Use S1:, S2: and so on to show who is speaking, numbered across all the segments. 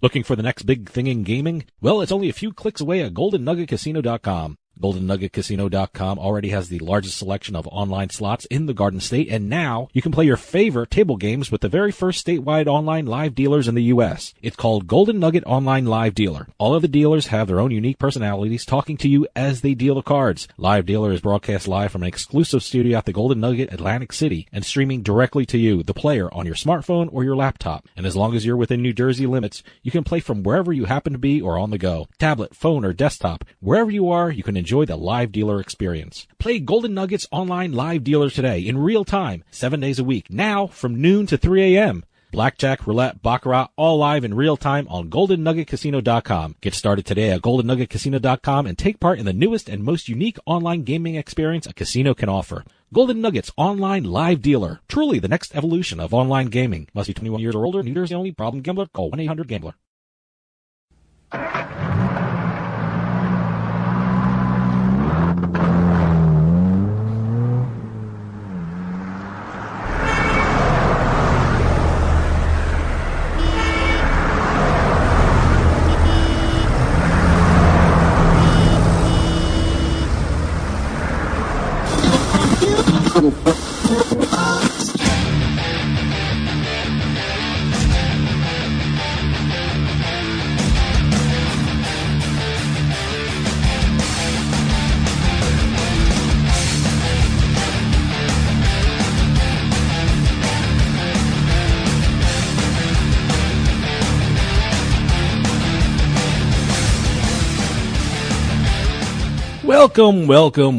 S1: Looking for the next big thing in gaming? Well, it's only a few clicks away at GoldenNuggetCasino.com. GoldenNuggetCasino.com already has the largest selection of online slots in the Garden State, and now you can play your favorite table games with the very first statewide online live dealers in the U.S. It's called Golden Nugget Online Live Dealer. All of the dealers have their own unique personalities talking to you as they deal the cards. Live Dealer is broadcast live from an exclusive studio at the Golden Nugget Atlantic City and streaming directly to you, the player, on your smartphone or your laptop. And as long as you're within New Jersey limits, you can play from wherever you happen to be or on the go. Tablet, phone, or desktop. Wherever you are, you can enjoy the live dealer experience. Play Golden Nuggets Online Live Dealer today in real time, 7 days a week, now from noon to 3 a.m. Blackjack, roulette, baccarat, all live in real time on GoldenNuggetCasino.com. Get started today at GoldenNuggetCasino.com and take part in the newest and most unique online gaming experience a casino can offer. Golden Nuggets Online Live Dealer. Truly the next evolution of online gaming. Must be 21 years or older. New Jersey only. Problem gambler. Call 1-800-GAMBLER.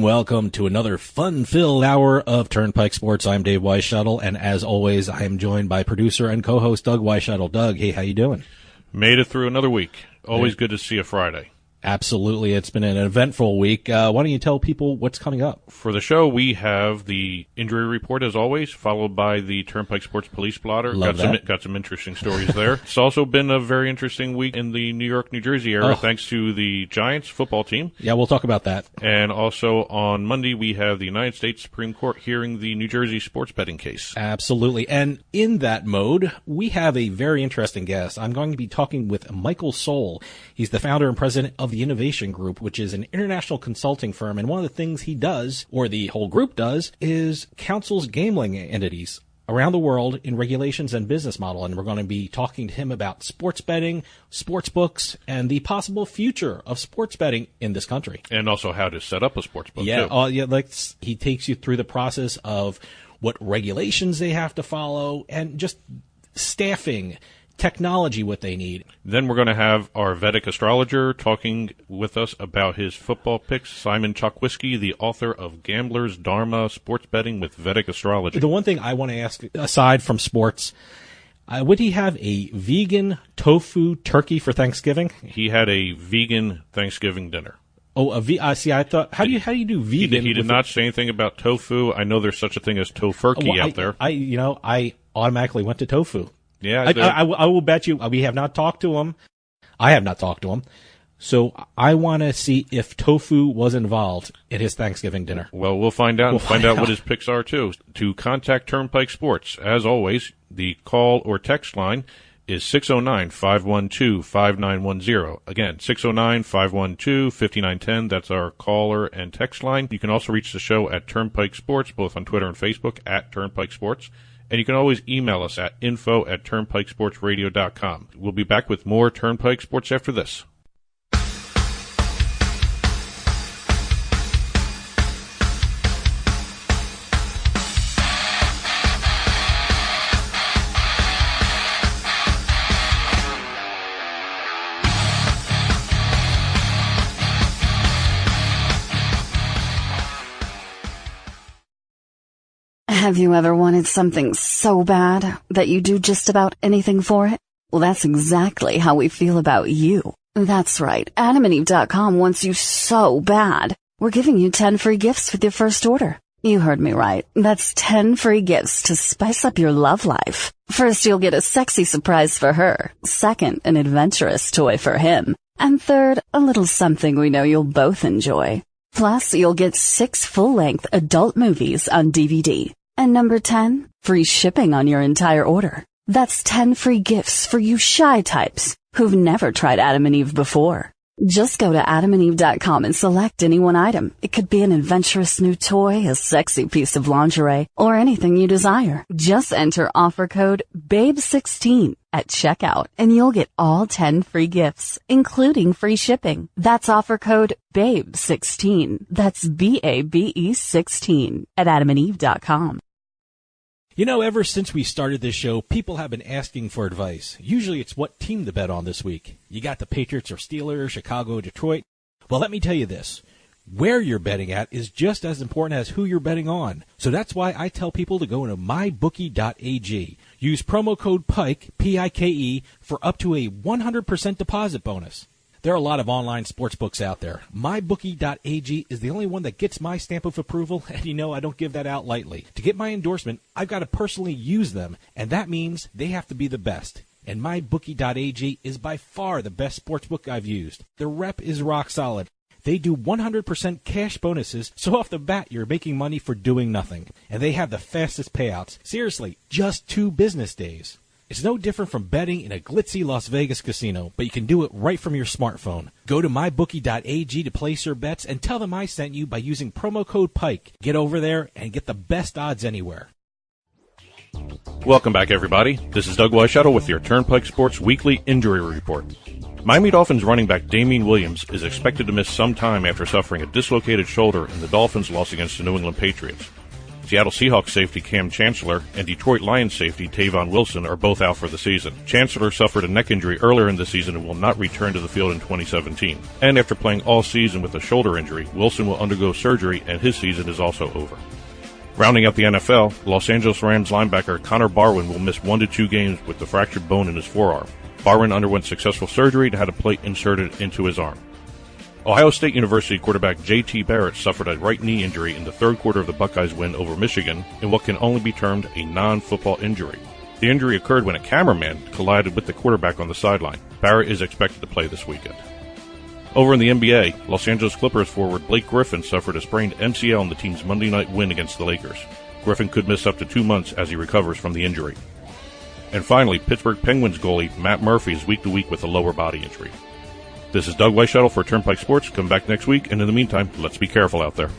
S1: Welcome to another fun-filled hour of Turnpike Sports. I'm Dave Weishuttle, and as always, I am joined by producer and co-host Doug Weishuttle. Doug, hey, how you doing?
S2: Made it through another week. Always good to see a Friday.
S1: Absolutely. It's been an eventful week. Why don't you tell people what's coming up?
S2: For the show, we have the injury report, as always, followed by the Turnpike Sports Police Blotter. Got some interesting stories there. It's also been a very interesting week in the New York, New Jersey area, thanks to the Giants football team.
S1: Yeah, we'll talk about that.
S2: And also on Monday, we have the United States Supreme Court hearing the New Jersey sports betting case.
S1: Absolutely. And in that mode, we have a very interesting guest. I'm going to be talking with Michael Soll. He's the founder and president of the Innovation Group, which is an international consulting firm. And one of the things he does, or the whole group does, is counsels gambling entities around the world in regulations and business model. And we're going to be talking to him about sports betting, sports books, and the possible future of sports betting in this country.
S2: And also how to set up a sports book, too.
S1: He takes you through the process of what regulations they have to follow and just staffing, technology, what they need.
S2: Then we're going to have our Vedic astrologer talking with us about his football picks, Simon Chokoisky, the author of Gambler's Dharma, Sports Betting with Vedic Astrology.
S1: The one thing I want to ask, aside from sports, would he have a vegan tofu turkey for Thanksgiving?
S2: He had a vegan Thanksgiving dinner.
S1: See, I thought, how do you do vegan?
S2: He did not say anything about tofu. I know there's such a thing as tofurkey out there.
S1: I automatically went to tofu.
S2: Yeah,
S1: I will bet you we have not talked to him. I have not talked to him. So I want to see if tofu was involved in his Thanksgiving dinner.
S2: Well, we'll find out what his picks are, too. To contact Turnpike Sports, as always, the call or text line is 609-512-5910. Again, 609-512-5910. That's our caller and text line. You can also reach the show at Turnpike Sports, both on Twitter and Facebook, at Turnpike Sports. And you can always email us at info@turnpikesportsradio.com. We'll be back with more Turnpike Sports after this.
S3: Have you ever wanted something so bad that you do just about anything for it? Well, that's exactly how we feel about you. That's right. AdamandEve.com wants you so bad. We're giving you 10 free gifts with your first order. You heard me right. That's 10 free gifts to spice up your love life. First, you'll get a sexy surprise for her. Second, an adventurous toy for him. And third, a little something we know you'll both enjoy. Plus, you'll get 6 full-length adult movies on DVD. And number 10, free shipping on your entire order. That's 10 free gifts for you shy types who've never tried Adam and Eve before. Just go to adamandeve.com and select any one item. It could be an adventurous new toy, a sexy piece of lingerie, or anything you desire. Just enter offer code BABE16 at checkout, and you'll get all 10 free gifts, including free shipping. That's offer code BABE16. That's BABE 16 at adamandeve.com.
S1: You know, ever since we started this show, people have been asking for advice. Usually it's what team to bet on this week. You got the Patriots or Steelers, Chicago, Detroit. Well, let me tell you this. Where you're betting at is just as important as who you're betting on. So that's why I tell people to go to mybookie.ag. Use promo code PIKE, P-I-K-E, for up to a 100% deposit bonus. There are a lot of online sports books out there. MyBookie.ag is the only one that gets my stamp of approval, and you know I don't give that out lightly. To get my endorsement, I've got to personally use them, and that means they have to be the best. And MyBookie.ag is by far the best sports book I've used. The rep is rock solid. They do 100% cash bonuses, so off the bat you're making money for doing nothing. And they have the fastest payouts. Seriously, just 2 business days. It's no different from betting in a glitzy Las Vegas casino, but you can do it right from your smartphone. Go to mybookie.ag to place your bets and tell them I sent you by using promo code PIKE. Get over there and get the best odds anywhere.
S2: Welcome back, everybody. This is Doug Weishuttle with your Turnpike Sports Weekly Injury Report. Miami Dolphins running back Damien Williams is expected to miss some time after suffering a dislocated shoulder in the Dolphins' loss against the New England Patriots. Seattle Seahawks safety Cam Chancellor and Detroit Lions safety Tavon Wilson are both out for the season. Chancellor suffered a neck injury earlier in the season and will not return to the field in 2017. And after playing all season with a shoulder injury, Wilson will undergo surgery and his season is also over. Rounding out the NFL, Los Angeles Rams linebacker Connor Barwin will miss 1 to 2 games with the fractured bone in his forearm. Barwin underwent successful surgery and had a plate inserted into his arm. Ohio State University quarterback J.T. Barrett suffered a right knee injury in the third quarter of the Buckeyes' win over Michigan in what can only be termed a non-football injury. The injury occurred when a cameraman collided with the quarterback on the sideline. Barrett is expected to play this weekend. Over in the NBA, Los Angeles Clippers forward Blake Griffin suffered a sprained MCL in the team's Monday night win against the Lakers. Griffin could miss up to 2 months as he recovers from the injury. And finally, Pittsburgh Penguins goalie Matt Murphy is week-to-week with a lower body injury. This is Doug Weishuttle for Turnpike Sports. Come back next week, and in the meantime, let's be careful out there.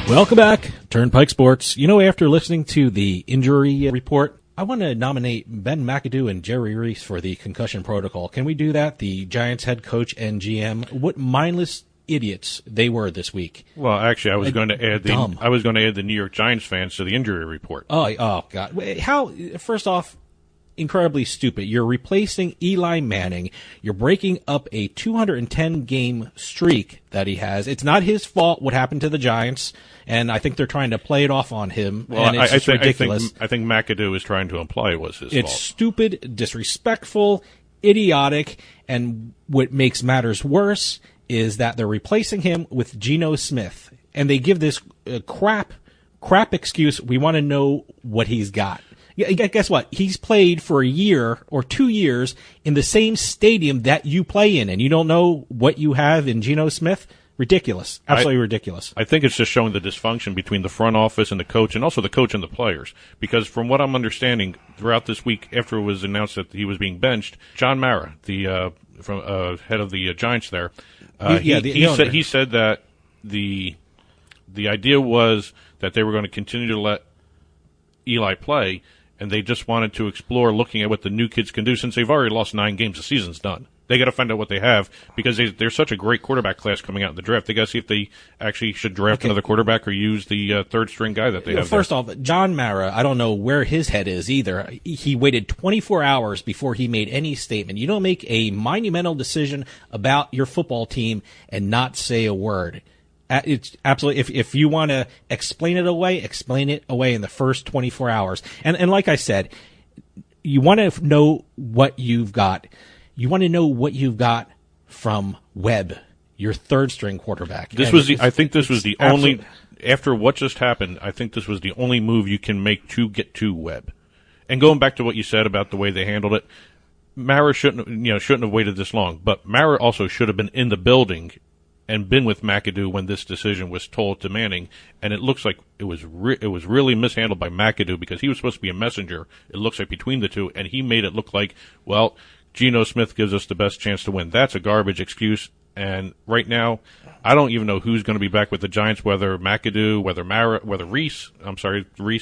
S1: Welcome back, Turnpike Sports. You know, after listening to the injury report, I want to nominate Ben McAdoo and Jerry Reese for the concussion protocol. Can we do that? The Giants head coach and GM. What mindless idiots they were this week.
S2: Well, actually, I was going to add the New York Giants fans to the injury report.
S1: Oh God! How? First off, incredibly stupid. You're replacing Eli Manning. You're breaking up a 210-game streak that he has. It's not his fault what happened to the Giants, and I think they're trying to play it off on him.
S2: Well,
S1: and it's ridiculous.
S2: I think McAdoo is trying to imply it was his fault.
S1: It's stupid, disrespectful, idiotic, and what makes matters worse is that they're replacing him with Geno Smith, and they give this crap excuse. We want to know what he's got. Guess what? He's played for a year or 2 years in the same stadium that you play in, and you don't know what you have in Geno Smith? Ridiculous. Absolutely ridiculous.
S2: I think it's just showing the dysfunction between the front office and the coach, and also the coach and the players. Because from what I'm understanding, throughout this week, after it was announced that he was being benched, John Mara, the head of the Giants there, he said that the idea was that they were going to continue to let Eli play, and they just wanted to explore looking at what the new kids can do. Since they've already lost 9 games, the season's done. They got to find out what they have, because they're such a great quarterback class coming out in the draft. They got to see if they actually should draft another quarterback or use the third-string guy that they have.
S1: First off, John Mara, I don't know where his head is either. He waited 24 hours before he made any statement. You don't make a monumental decision about your football team and not say a word. It's absolutely, if you want to explain it away in the first 24 hours. And like I said, you want to know what you've got. You want to know what you've got from Webb, your third-string quarterback.
S2: I think this was the only, after what just happened, I think this was the only move you can make to get to Webb. And going back to what you said about the way they handled it, Mara shouldn't have waited this long. But Mara also should have been in the building and been with McAdoo when this decision was told to Manning. And it looks like it was really mishandled by McAdoo because he was supposed to be a messenger. It looks like between the two, and he made it look like, well, Geno Smith gives us the best chance to win. That's a garbage excuse. And right now, I don't even know who's going to be back with the Giants, whether McAdoo, whether Reese,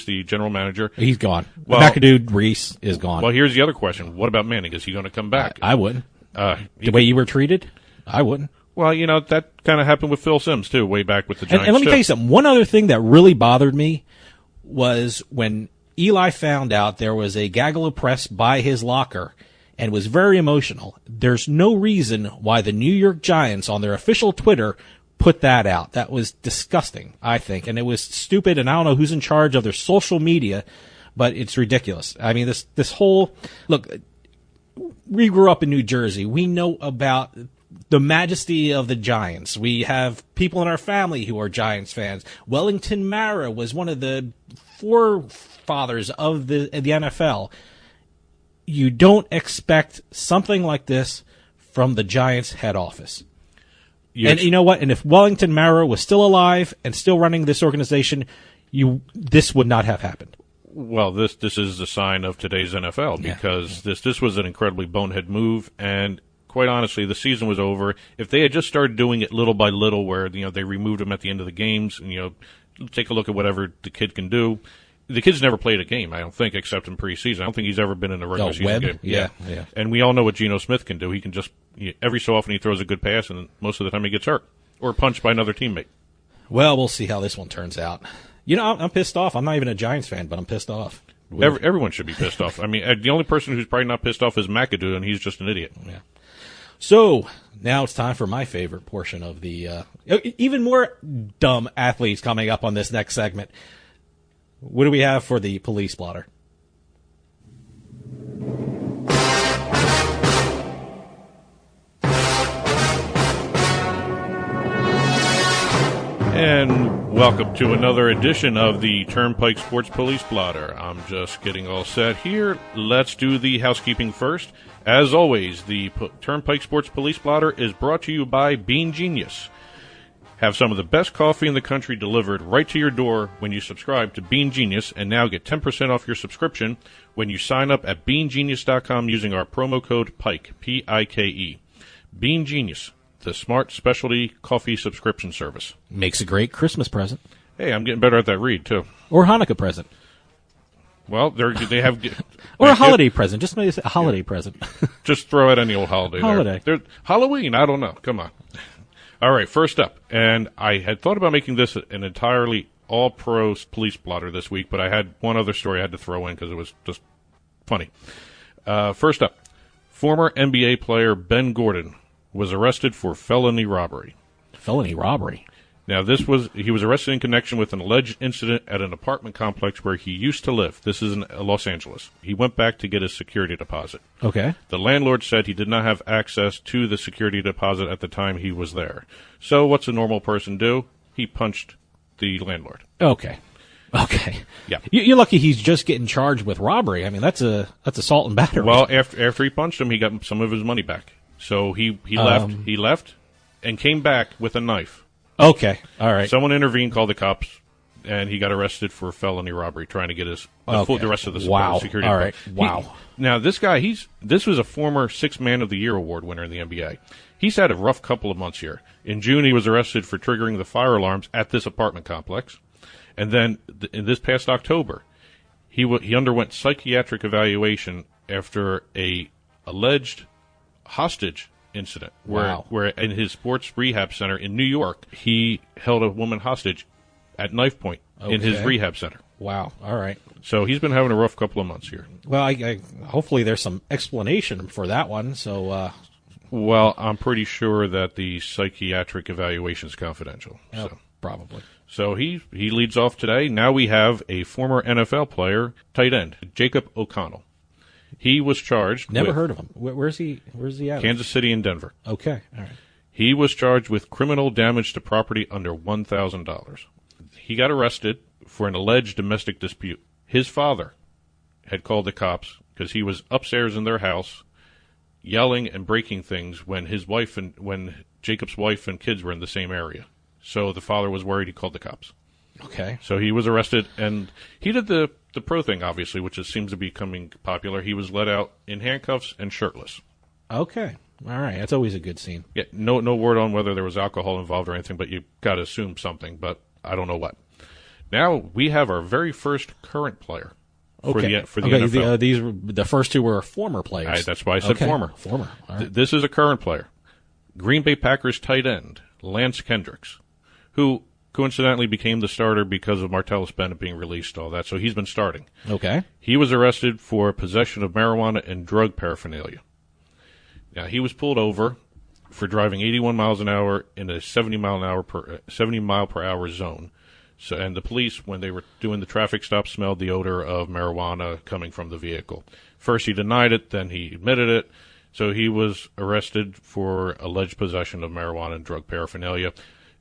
S2: the general manager.
S1: He's gone. Well, McAdoo, Reese is gone.
S2: Well, here's the other question. What about Manning? Is he going to come back?
S1: I wouldn't. The way you were treated, I wouldn't.
S2: Well, that kind of happened with Phil Simms, too, way back with the Giants.
S1: And let me tell you something. One other thing that really bothered me was when Eli found out there was a gaggle of press by his locker and was very emotional. There's no reason why the New York Giants on their official Twitter put that out. That was disgusting, I think, and it was stupid, and I don't know who's in charge of their social media, but it's ridiculous. I mean, this whole – look, we grew up in New Jersey. We know about the majesty of the Giants. We have people in our family who are Giants fans. Wellington Mara was one of the forefathers of the NFL. You don't expect something like this from the Giants head office. And you know what? And if Wellington Mara was still alive and still running this organization, this would not have happened.
S2: Well, this is a sign of today's NFL because this was an incredibly bonehead move, and quite honestly, the season was over. If they had just started doing it little by little, where they removed him at the end of the games, and take a look at whatever the kid can do. The kid's never played a game, I don't think, except in preseason. I don't think he's ever been in a regular season game.
S1: Yeah.
S2: And we all know what Geno Smith can do. He can just, every so often he throws a good pass, and most of the time he gets hurt or punched by another teammate.
S1: Well, we'll see how this one turns out. I'm pissed off. I'm not even a Giants fan, but I'm pissed off.
S2: Everyone should be pissed off. I mean, the only person who's probably not pissed off is McAdoo, and he's just an idiot.
S1: Yeah. So now it's time for my favorite portion of the even more dumb athletes coming up on this next segment. What do we have for the police blotter?
S2: And welcome to another edition of the Turnpike Sports Police Blotter. I'm just getting all set here. Let's do the housekeeping first. As always, the Turnpike Sports Police Blotter is brought to you by Bean Genius. Have some of the best coffee in the country delivered right to your door when you subscribe to Bean Genius, and now get 10% off your subscription when you sign up at beangenius.com using our promo code PIKE, P-I-K-E. Bean Genius, the smart specialty coffee subscription service.
S1: Makes a great Christmas present.
S2: Hey, I'm getting better at that read, too.
S1: Or Hanukkah present.
S2: Well, they have...
S1: or a holiday present. Just maybe a holiday present.
S2: Just throw out any old holiday.
S1: Holiday.
S2: Halloween, I don't know. Come on. All right, first up, and I had thought about making this an entirely all-pro police blotter this week, but I had one other story I had to throw in because it was just funny. First up, former NBA player Ben Gordon was arrested for felony robbery.
S1: Felony robbery?
S2: Now, he was arrested in connection with an alleged incident at an apartment complex where he used to live. This is in Los Angeles. He went back to get his security deposit.
S1: Okay.
S2: The landlord said he did not have access to the security deposit at the time he was there. So what's a normal person do? He punched the landlord.
S1: Okay.
S2: Yeah.
S1: You're lucky he's just getting charged with robbery. I mean, that's assault and battery.
S2: Well, after he punched him, he got some of his money back. So he left. He left and came back with a knife.
S1: Okay, all right.
S2: Someone intervened, called the cops, and he got arrested for felony robbery, trying to get the rest of the security.
S1: All right, wow.
S2: Now, this guy, this was a former Sixth Man of the Year award winner in the NBA. He's had a rough couple of months here. In June, he was arrested for triggering the fire alarms at this apartment complex. And then, in this past October, he underwent psychiatric evaluation after a alleged hostage incident where in his sports rehab center in New York, he held a woman hostage at knife point in his rehab center.
S1: Wow. All right.
S2: So he's been having a rough couple of months here.
S1: Well, I hopefully there's some explanation for that one. So,
S2: well, I'm pretty sure that the psychiatric evaluation is confidential.
S1: So. Probably.
S2: So he leads off today. Now we have a former NFL player, tight end, Jacob O'Connell. He was charged.
S1: Never heard of him. Where's he at?
S2: Kansas City and Denver.
S1: Okay, all right.
S2: He was charged with criminal damage to property under $1,000. He got arrested for an alleged domestic dispute. His father had called the cops because he was upstairs in their house yelling and breaking things when Jacob's wife and kids were in the same area. So the father was worried. He called the cops.
S1: Okay.
S2: So he was arrested, and he did the pro thing, obviously, which seems to be becoming popular. He was let out in handcuffs and shirtless.
S1: Okay. All right. That's always a good scene.
S2: Yeah. No word on whether there was alcohol involved or anything, but you got to assume something, but I don't know what. Now we have our very first current player for the NFL.
S1: The first two were former players.
S2: That's why I said former.
S1: Former. All right.
S2: This is a current player. Green Bay Packers tight end, Lance Kendricks, who coincidentally became the starter because of Martellus Bennett being released, all that. So he's been starting.
S1: Okay.
S2: He was arrested for possession of marijuana and drug paraphernalia. Now, he was pulled over for driving 81 miles an hour in a 70 mile per hour zone. So, and the police, when they were doing the traffic stop, smelled the odor of marijuana coming from the vehicle. First he denied it, then he admitted it. So he was arrested for alleged possession of marijuana and drug paraphernalia.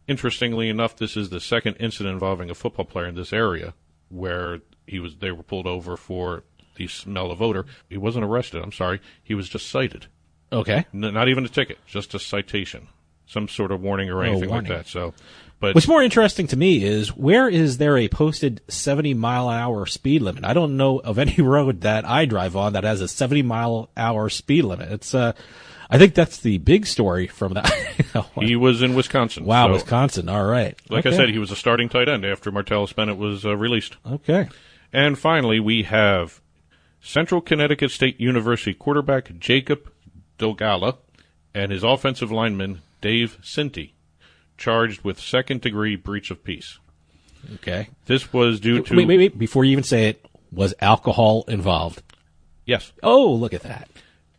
S2: Interestingly enough, this is the second incident involving a football player in this area where they were pulled over for the smell of odor. He wasn't arrested, I'm sorry. He was just cited.
S1: Okay.
S2: Not even a ticket, just a citation. Some sort of warning or anything like that. So, but
S1: what's more interesting to me is, where is there a posted 70-mile-an-hour speed limit? I don't know of any road that I drive on that has a 70-mile-an-hour speed limit. It's I think that's the big story from that.
S2: He was in Wisconsin.
S1: Wow,
S2: so,
S1: Wisconsin. All right.
S2: Like I said, he was a starting tight end after Martellus Bennett was released.
S1: Okay.
S2: And finally, we have Central Connecticut State University quarterback Jacob Dogala and his offensive lineman Dave Sinti, charged with second-degree breach of peace.
S1: Okay.
S2: This was due to...
S1: Wait. Before you even say it, was alcohol involved?
S2: Yes.
S1: Oh, look at that.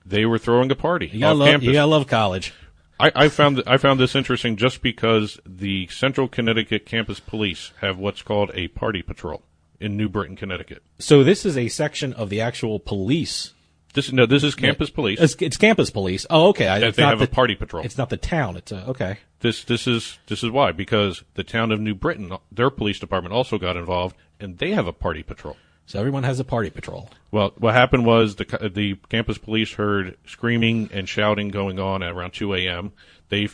S2: They were throwing a party
S1: off
S2: campus.
S1: You gotta love college.
S2: I found this interesting just because the Central Connecticut Campus Police have what's called a party patrol in New Britain, Connecticut.
S1: So this is a section of the actual police.
S2: This is campus police.
S1: It's campus police. Oh, okay.
S2: They have a party patrol.
S1: It's not the town. It's okay.
S2: This is why, because the town of New Britain, their police department also got involved, and they have a party patrol.
S1: So everyone has a party patrol.
S2: Well, what happened was the campus police heard screaming and shouting going on at around 2 a.m. They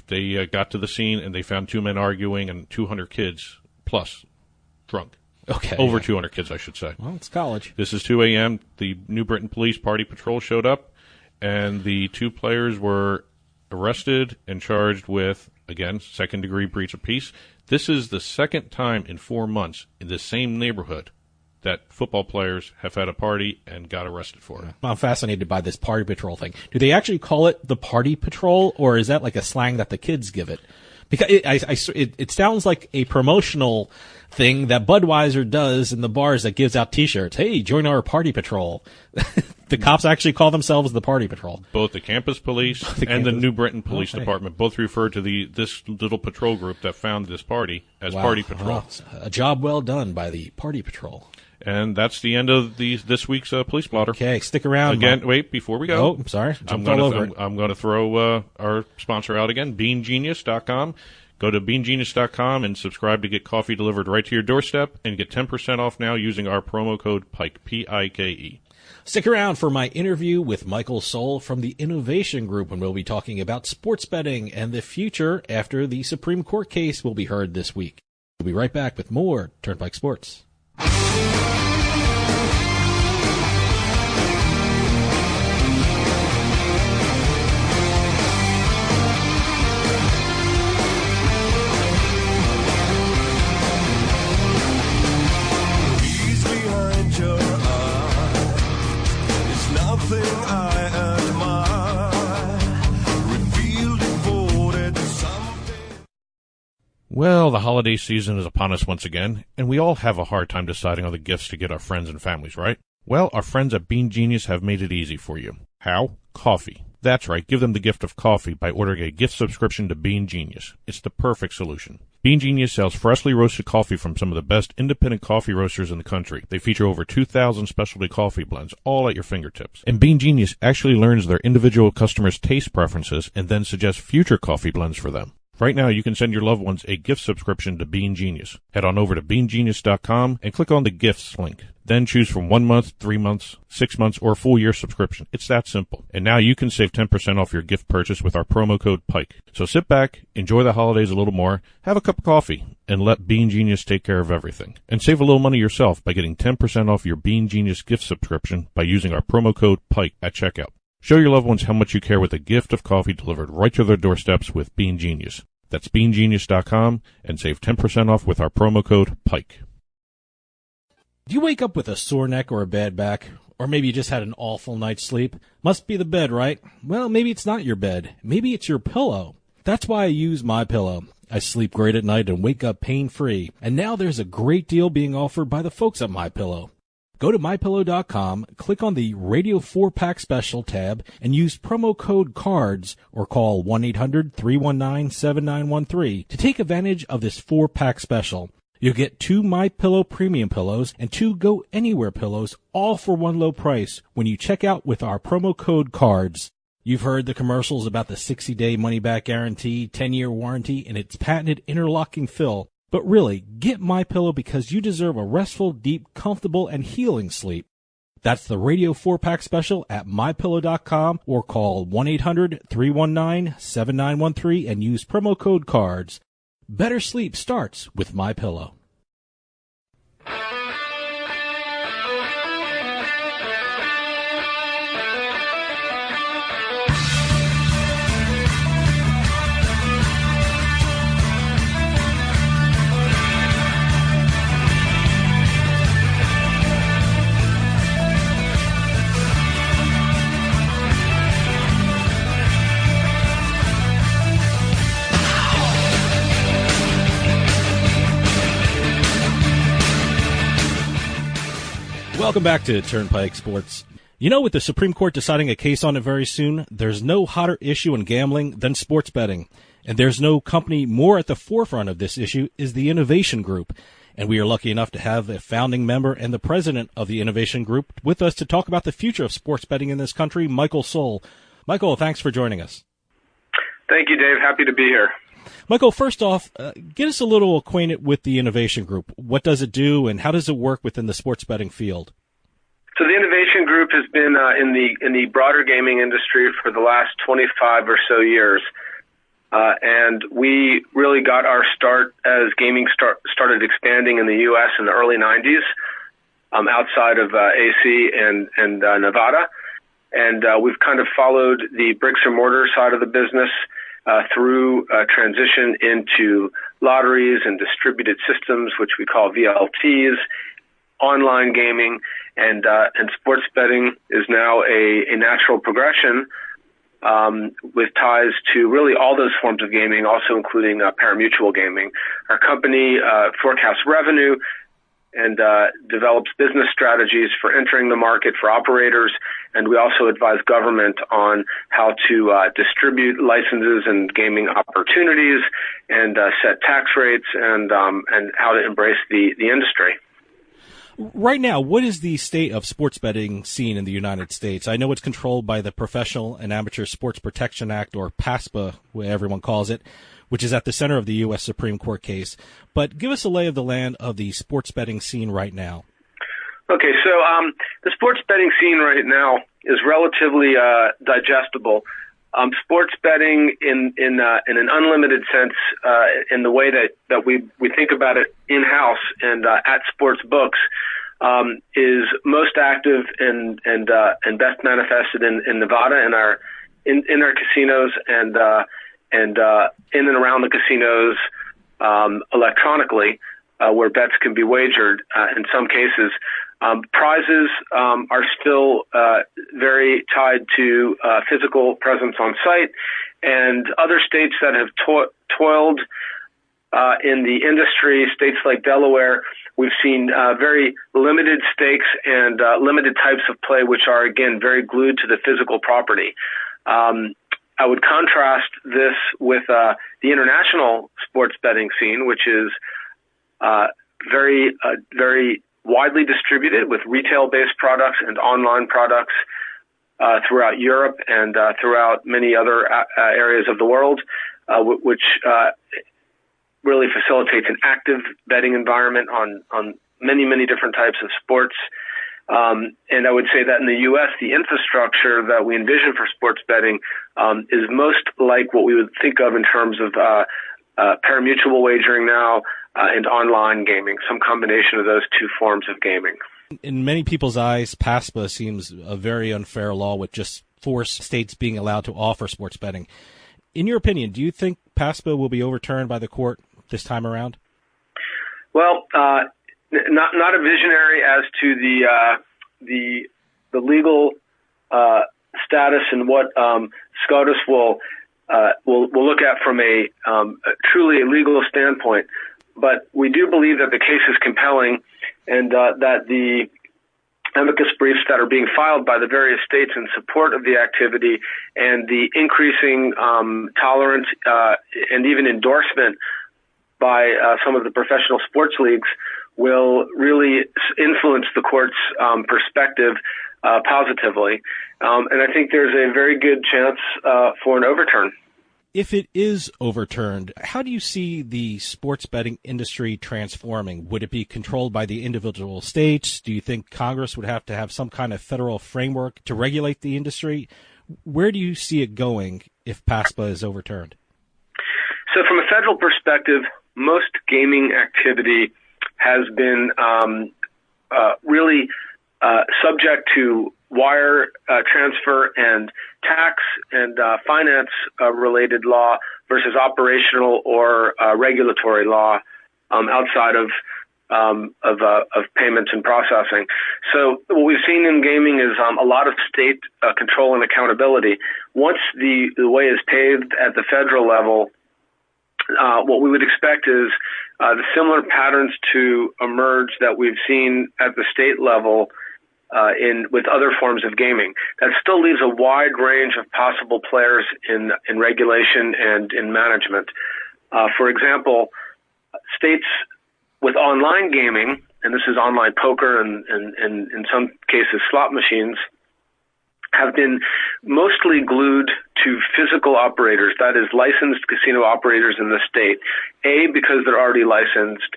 S2: got to the scene and they found two men arguing and 200 kids plus drunk.
S1: Okay.
S2: Over 200 kids, I should say.
S1: Well, it's college.
S2: This is 2 a.m. The New Britain Police Party Patrol showed up, and the two players were arrested and charged with, again, second-degree breach of peace. This is the second time in 4 months in the same neighborhood that football players have had a party and got arrested for it.
S1: I'm fascinated by this party patrol thing. Do they actually call it the party patrol, or is that like a slang that the kids give it? Because it sounds like a promotional thing that Budweiser does in the bars that gives out T-shirts. Hey, join our party patrol. The cops actually call themselves the party patrol.
S2: Both the campus police and the New Britain Police Department both refer to this little patrol group that found this party as party patrol.
S1: A job well done by the party patrol.
S2: And that's the end of this week's Police Blotter.
S1: Okay, stick around.
S2: Again, wait, before we go.
S1: Oh, I'm sorry. I'm
S2: going to throw our sponsor out again, BeanGenius.com. Go to BeanGenius.com and subscribe to get coffee delivered right to your doorstep and get 10% off now using our promo code PIKE, P-I-K-E.
S1: Stick around for my interview with Michael Soll from the Innovation Group, when we'll be talking about sports betting and the future after the Supreme Court case will be heard this week. We'll be right back with more Turnpike Sports.
S2: Well, the holiday season is upon us once again, and we all have a hard time deciding on the gifts to get our friends and families, right? Well, our friends at Bean Genius have made it easy for you. How? Coffee. That's right, give them the gift of coffee by ordering a gift subscription to Bean Genius. It's the perfect solution. Bean Genius sells freshly roasted coffee from some of the best independent coffee roasters in the country. They feature over 2,000 specialty coffee blends, all at your fingertips. And Bean Genius actually learns their individual customers' taste preferences and then suggests future coffee blends for them. Right now, you can send your loved ones a gift subscription to Bean Genius. Head on over to beangenius.com and click on the gifts link. Then choose from 1 month, 3 months, 6 months, or a full year subscription. It's that simple. And now you can save 10% off your gift purchase with our promo code PIKE. So sit back, enjoy the holidays a little more, have a cup of coffee, and let Bean Genius take care of everything. And save a little money yourself by getting 10% off your Bean Genius gift subscription by using our promo code PIKE at checkout. Show your loved ones how much you care with a gift of coffee delivered right to their doorsteps with Bean Genius. That's beangenius.com and save 10% off with our promo code PIKE.
S1: Do you wake up with a sore neck or a bad back? Or maybe you just had an awful night's sleep? Must be the bed, right? Well, maybe it's not your bed. Maybe it's your pillow. That's why I use MyPillow. I sleep great at night and wake up pain-free. And now there's a great deal being offered by the folks at MyPillow. Go to MyPillow.com, click on the Radio 4-Pack Special tab, and use promo code CARDS or call 1-800-319-7913 to take advantage of this 4-pack special. You'll get 2 MyPillow premium pillows and 2 Go Anywhere pillows, all for one low price when you check out with our promo code CARDS. You've heard the commercials about the 60-day money-back guarantee, 10-year warranty, and its patented interlocking fill. But really, get MyPillow because you deserve a restful, deep, comfortable, and healing sleep. That's the Radio 4-Pack Special at MyPillow.com or call 1-800-319-7913 and use promo code CARDS. Better sleep starts with MyPillow. Welcome back to Turnpike Sports. You know, with the Supreme Court deciding a case on it very soon, there's no hotter issue in gambling than sports betting. And there's no company more at the forefront of this issue is the Innovation Group. And we are lucky enough to have a founding member and the president of the Innovation Group with us to talk about the future of sports betting in this country, Michael Soll. Michael, thanks for joining us.
S4: Thank you, Dave. Happy to be here.
S1: Michael, first off, get us a little acquainted with the Innovation Group. What does it do, and how does it work within the sports betting field?
S4: So the Innovation Group has been in the broader gaming industry for the last 25 or so years, and we really got our start as gaming started expanding in the U.S. in the early 90s, outside of AC and Nevada, and we've kind of followed the bricks and mortar side of the business through transition into lotteries and distributed systems, which we call VLTs, online gaming, and sports betting is now a natural progression with ties to really all those forms of gaming, also including parimutuel gaming. Our company forecasts revenue and develops business strategies for entering the market for operators, and we also advise government on how to distribute licenses and gaming opportunities and set tax rates and how to embrace the industry.
S1: Right now, what is the state of sports betting scene in the United States? I know it's controlled by the Professional and Amateur Sports Protection Act, or PASPA, what everyone calls it, which is at the center of the U.S. Supreme Court case. But give us a lay of the land of the sports betting scene right now.
S4: Okay, so the sports betting scene right now is relatively digestible. Sports betting in an unlimited sense, in the way that we think about it in-house and at sports books, is most active and best manifested in Nevada in our casinos and in and around the casinos electronically, where bets can be wagered in some cases. Prizes are still very tied to physical presence on site, and other states that have toiled in the industry, states like Delaware, we've seen very limited stakes and limited types of play, which are, again, very glued to the physical property. I would contrast this with the international sports betting scene, which is very widely distributed with retail-based products and online products throughout Europe and throughout many other areas of the world, which really facilitates an active betting environment on many different types of sports. And I would say that in the U.S., the infrastructure that we envision for sports betting is most like what we would think of in terms of pari-mutuel wagering now and online gaming, some combination of those two forms of gaming.
S1: In many people's eyes, PASPA seems a very unfair law with just 4 states being allowed to offer sports betting. In your opinion, do you think PASPA will be overturned by the court this time around?
S4: Well, not a visionary as to the legal status and what SCOTUS will look at from a truly legal standpoint. But we do believe that the case is compelling, and that the amicus briefs that are being filed by the various states in support of the activity and the increasing tolerance and even endorsement by some of the professional sports leagues will really influence the court's perspective positively. And I think there's a very good chance for an overturn.
S1: If it is overturned, how do you see the sports betting industry transforming? Would it be controlled by the individual states? Do you think Congress would have to have some kind of federal framework to regulate the industry? Where do you see it going if PASPA is overturned?
S4: So from a federal perspective, most gaming activity has been really subject to wire transfer and tax and finance related law versus operational or regulatory law outside of payments and processing. So what we've seen in gaming is a lot of state control and accountability. Once the way is paved at the federal level, what we would expect is the similar patterns to emerge that we've seen at the state level with other forms of gaming. That still leaves a wide range of possible players in regulation and in management. For example, states with online gaming, and this is online poker and in some cases slot machines, have been mostly glued to physical operators, that is licensed casino operators in the state, A, because they're already licensed,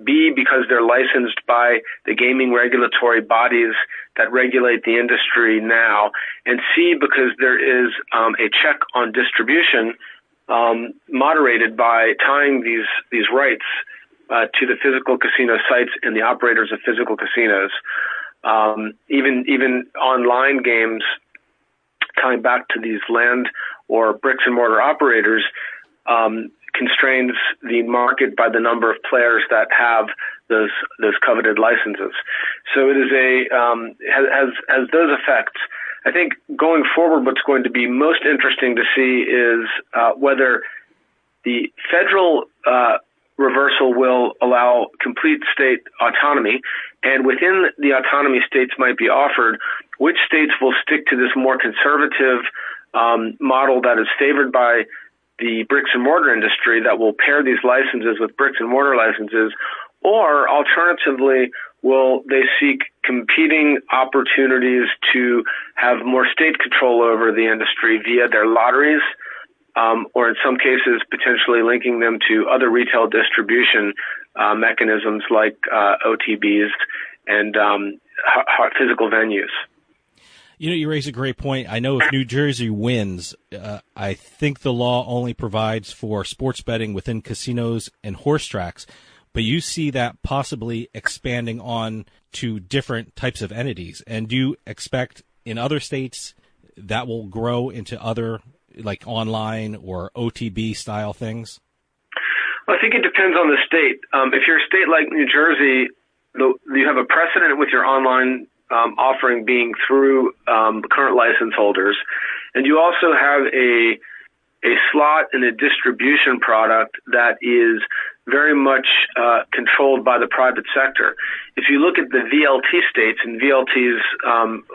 S4: B, because they're licensed by the gaming regulatory bodies that regulate the industry now, and C, because there is a check on distribution moderated by tying these rights to the physical casino sites and the operators of physical casinos. Even online games, tying back to these land or bricks and mortar operators, constrains the market by the number of players that have those coveted licenses. So it is has those effects. I think going forward, what's going to be most interesting to see is whether the federal reversal will allow complete state autonomy, and within the autonomy states might be offered, which states will stick to this more conservative model that is favored by the bricks and mortar industry that will pair these licenses with bricks and mortar licenses, or alternatively, will they seek competing opportunities to have more state control over the industry via their lotteries, or in some cases potentially linking them to other retail distribution mechanisms like OTBs and physical venues.
S1: You know, you raise a great point. I know if New Jersey wins, I think the law only provides for sports betting within casinos and horse tracks, but you see that possibly expanding on to different types of entities. And do you expect in other states that will grow into other, like online or OTB style things?
S4: Well, I think it depends on the state. If you're a state like New Jersey, you have a precedent with your online offering being through current license holders, and you also have a slot and a distribution product that is very much controlled by the private sector. If you look at the VLT states, and VLTs,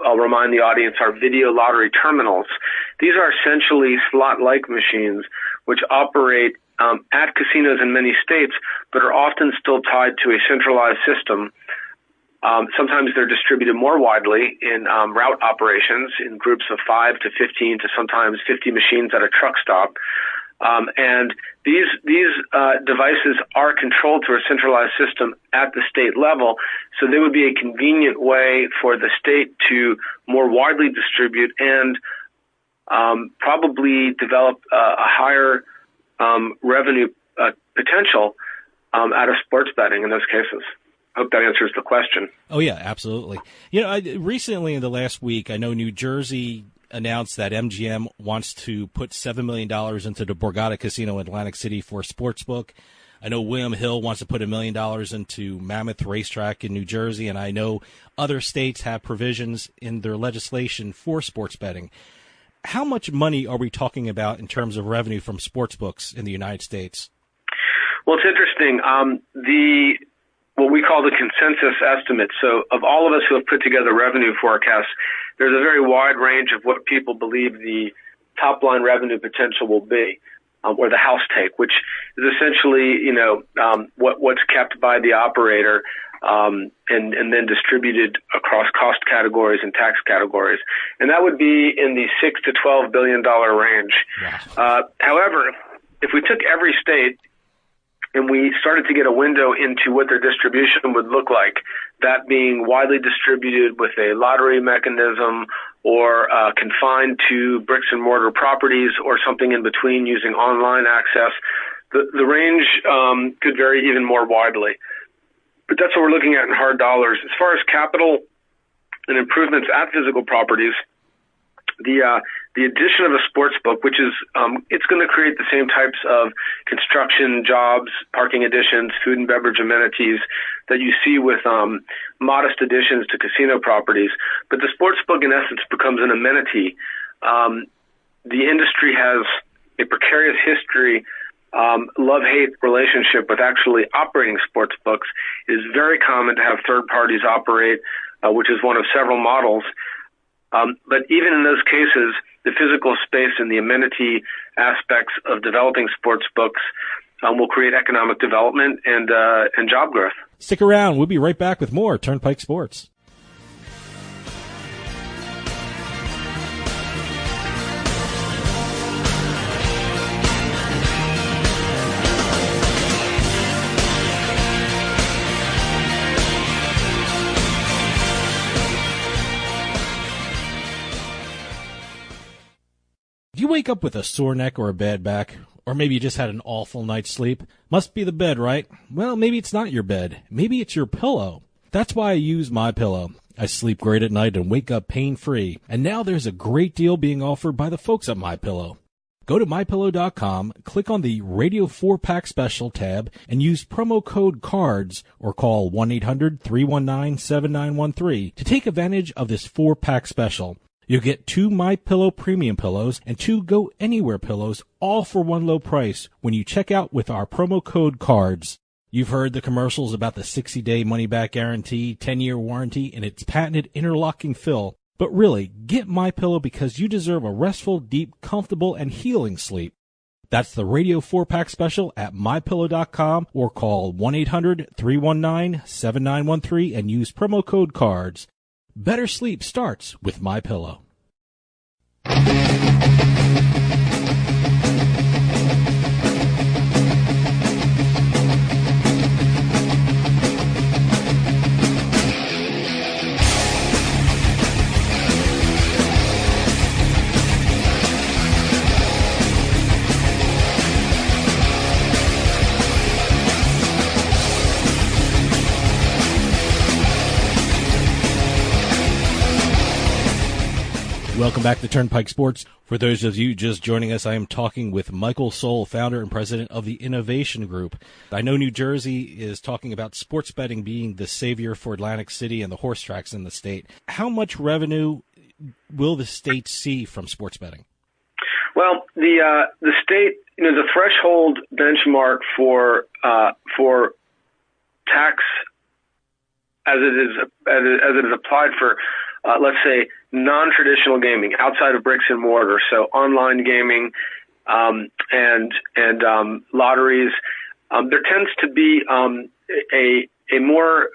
S4: I'll remind the audience, are video lottery terminals. These are essentially slot-like machines which operate at casinos in many states, but are often still tied to a centralized system. Sometimes they're distributed more widely in route operations in groups of 5 to 15 to sometimes 50 machines at a truck stop. And these devices are controlled through a centralized system at the state level, so they would be a convenient way for the state to more widely distribute and probably develop a higher revenue potential out of sports betting in those cases. I hope that answers the question.
S1: Oh, yeah, absolutely. You know, recently in the last week, I know New Jersey announced that MGM wants to put $7 million into the Borgata Casino in Atlantic City for a sportsbook. I know William Hill wants to put $1 million into Mammoth Racetrack in New Jersey, and I know other states have provisions in their legislation for sports betting. How much money are we talking about in terms of revenue from sportsbooks in the United States?
S4: Well, it's interesting. What we call the consensus estimate. So of all of us who have put together revenue forecasts, there's a very wide range of what people believe the top-line revenue potential will be, or the house take, which is essentially, what's kept by the operator and then distributed across cost categories and tax categories. And that would be in the $6 to $12 billion range. Yeah. However, if we took every state and we started to get a window into what their distribution would look like, that being widely distributed with a lottery mechanism or confined to bricks and mortar properties or something in between using online access, the range could vary even more widely. But that's what we're looking at in hard dollars. As far as capital and improvements at physical properties, the addition of a sports book, which is it's going to create the same types of construction, jobs, parking additions, food and beverage amenities that you see with modest additions to casino properties. But the sports book, in essence, becomes an amenity. The industry has a precarious history, love-hate relationship with actually operating sports books. It is very common to have third parties operate, which is one of several models. But even in those cases, the physical space and the amenity aspects of developing sports books will create economic development and job growth.
S1: Stick around. We'll be right back with more Turnpike Sports. If you wake up with a sore neck or a bad back, or maybe you just had an awful night's sleep, must be the bed, right? Well, maybe it's not your bed. Maybe it's your pillow. That's why I use MyPillow. I sleep great at night and wake up pain-free. And now there's a great deal being offered by the folks at MyPillow. Go to MyPillow.com, click on the Radio 4-Pack Special tab, and use promo code CARDS or call 1-800-319-7913 to take advantage of this 4-pack special. You'll get 2 MyPillow premium pillows and 2 Go Anywhere pillows, all for one low price when you check out with our promo code CARDS. You've heard the commercials about the 60-day money-back guarantee, 10-year warranty, and its patented interlocking fill. But really, get MyPillow because you deserve a restful, deep, comfortable, and healing sleep. That's the Radio 4-Pack Special at MyPillow.com or call 1-800-319-7913 and use promo code CARDS. Better sleep starts with MyPillow. Welcome back to Turnpike Sports. For those of you just joining us, I am talking with Michael Soll, founder and president of the Innovation Group. I know New Jersey is talking about sports betting being the savior for Atlantic City and the horse tracks in the state. How much revenue will the state see from sports betting?
S4: Well, the state, the threshold benchmark for tax as it is applied for, let's say, non-traditional gaming outside of bricks and mortar, so online gaming and lotteries. There tends to be a more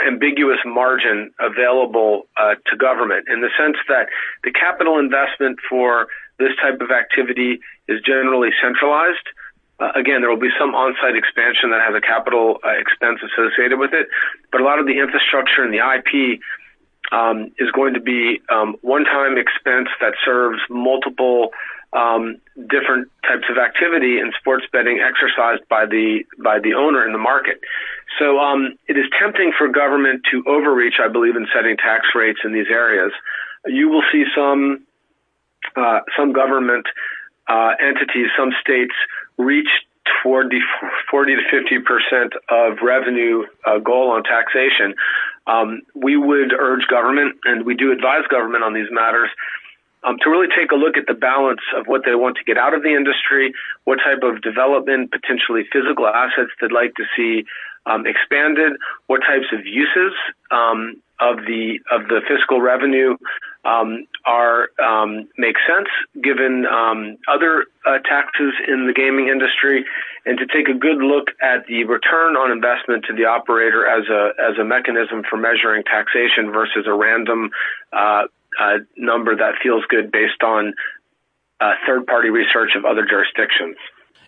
S4: ambiguous margin available to government, in the sense that the capital investment for this type of activity is generally centralized. Again, there will be some on-site expansion that has a capital expense associated with it, but a lot of the infrastructure and the IP is going to be one-time expense that serves multiple different types of activity in sports betting exercised by the owner in the market. So it is tempting for government to overreach, I believe, in setting tax rates in these areas. You will see some government entities, some states, reach toward the 40 to 50% of revenue goal on taxation. We would urge government, and we do advise government on these matters, to really take a look at the balance of what they want to get out of the industry, what type of development, potentially physical assets they'd like to see expanded, what types of uses of the fiscal revenue make sense given other taxes in the gaming industry, and to take a good look at the return on investment to the operator as a mechanism for measuring taxation versus a random number that feels good based on third-party research of other jurisdictions.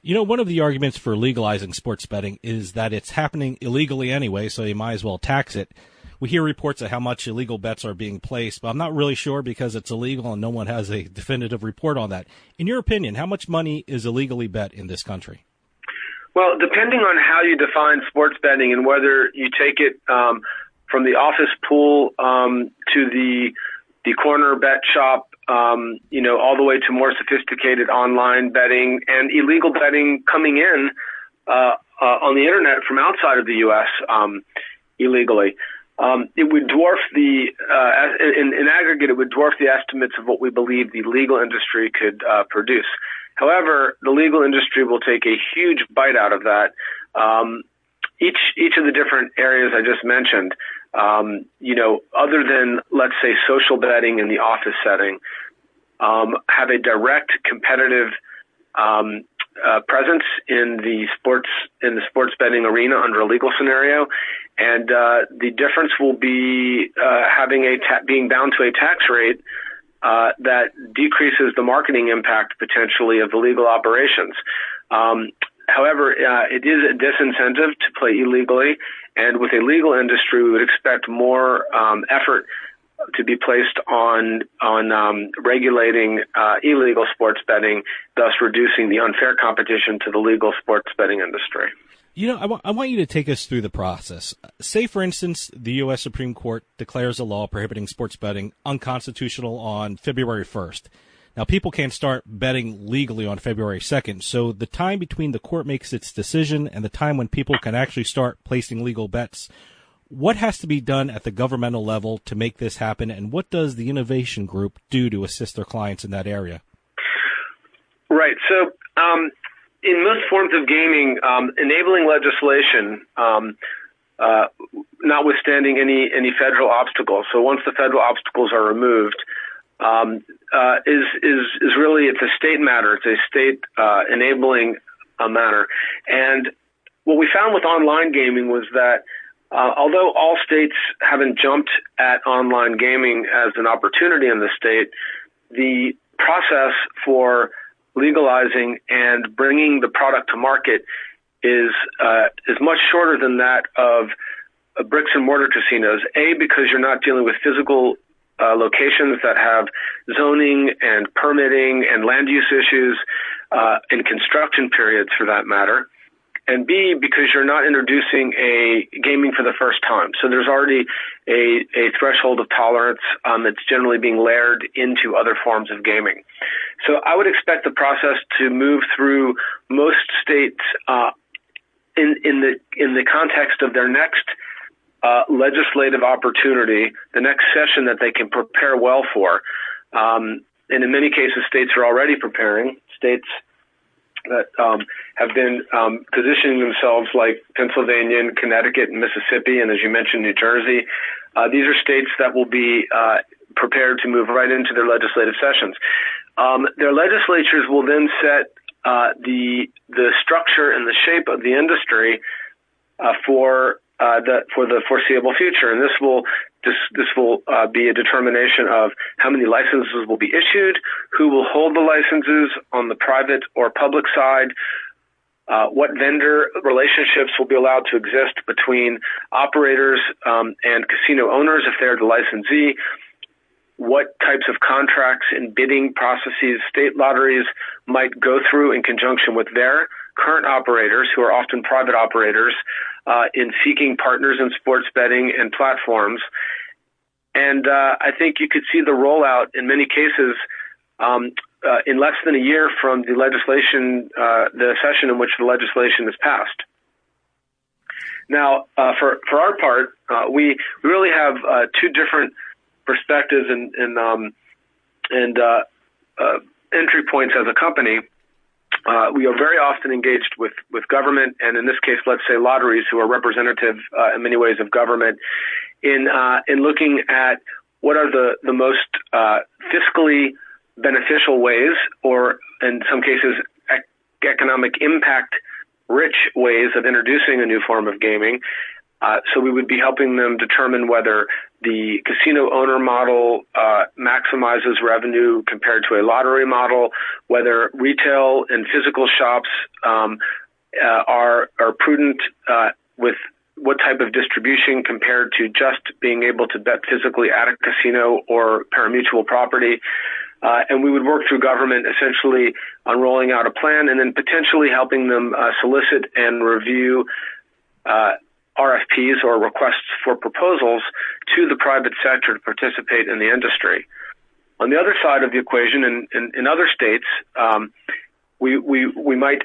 S1: One of the arguments for legalizing sports betting is that it's happening illegally anyway, so you might as well tax it. We hear reports of how much illegal bets are being placed, but I'm not really sure because it's illegal and no one has a definitive report on that. In your opinion, how much money is illegally bet in this country?
S4: Well, depending on how you define sports betting and whether you take it from the office pool to the corner bet shop, all the way to more sophisticated online betting and illegal betting coming in on the internet from outside of the U.S. Illegally. It would dwarf in aggregate, it would dwarf the estimates of what we believe the legal industry could produce. However, the legal industry will take a huge bite out of that. Each of the different areas I just mentioned, other than, let's say, social betting in the office setting, have a direct competitive presence in the sports betting arena under a legal scenario, and the difference will be being bound to a tax rate that decreases the marketing impact potentially of the legal operations. However, it is a disincentive to play illegally, and with a legal industry, we would expect more effort to be placed on regulating illegal sports betting, thus reducing the unfair competition to the legal sports betting industry.
S1: I want you to take us through the process. Say, for instance, the U.S. Supreme Court declares a law prohibiting sports betting unconstitutional on February 1st. Now, people can't start betting legally on February 2nd, so the time between the court makes its decision and the time when people can actually start placing legal bets, what has to be done at the governmental level to make this happen, and what does the Innovation Group do to assist their clients in that area?
S4: Right. So in most forms of gaming, enabling legislation, notwithstanding any federal obstacles, so once the federal obstacles are removed, is really, it's a state matter. It's a state enabling matter. And what we found with online gaming was that although all states haven't jumped at online gaming as an opportunity in the state, the process for legalizing and bringing the product to market is much shorter than that of bricks and mortar casinos. A, because you're not dealing with physical locations that have zoning and permitting and land use issues and construction periods for that matter. And B, because you're not introducing a gaming for the first time. So there's already a threshold of tolerance that's generally being layered into other forms of gaming. So I would expect the process to move through most states in the context of their next legislative opportunity, the next session that they can prepare well for. and in many cases, states are already preparing. States that have been positioning themselves, like Pennsylvania and Connecticut and Mississippi, and as you mentioned, New Jersey. These are states that will be prepared to move right into their legislative sessions. Their legislatures will then set the structure and the shape of the industry for the foreseeable future, and this will be a determination of how many licenses will be issued, who will hold the licenses on the private or public side, what vendor relationships will be allowed to exist between operators and casino owners if they're the licensee, what types of contracts and bidding processes state lotteries might go through in conjunction with their current operators, who are often private operators, in seeking partners in sports betting and platforms. And I think you could see the rollout in many cases in less than a year from the legislation, the session in which the legislation is passed. Now, for our part, we really have two different perspectives and entry points as a company. We are very often engaged with government, and in this case, let's say lotteries, who are representative in many ways of government, in looking at what are the most fiscally beneficial ways, or in some cases, economic impact rich ways of introducing a new form of gaming. So we would be helping them determine whether the casino owner model maximizes revenue compared to a lottery model, whether retail and physical shops are prudent with what type of distribution compared to just being able to bet physically at a casino or parimutuel property. And we would work through government essentially on rolling out a plan and then potentially helping them solicit and review RFPs or requests for proposals to the private sector to participate in the industry. On the other side of the equation, in other states, we might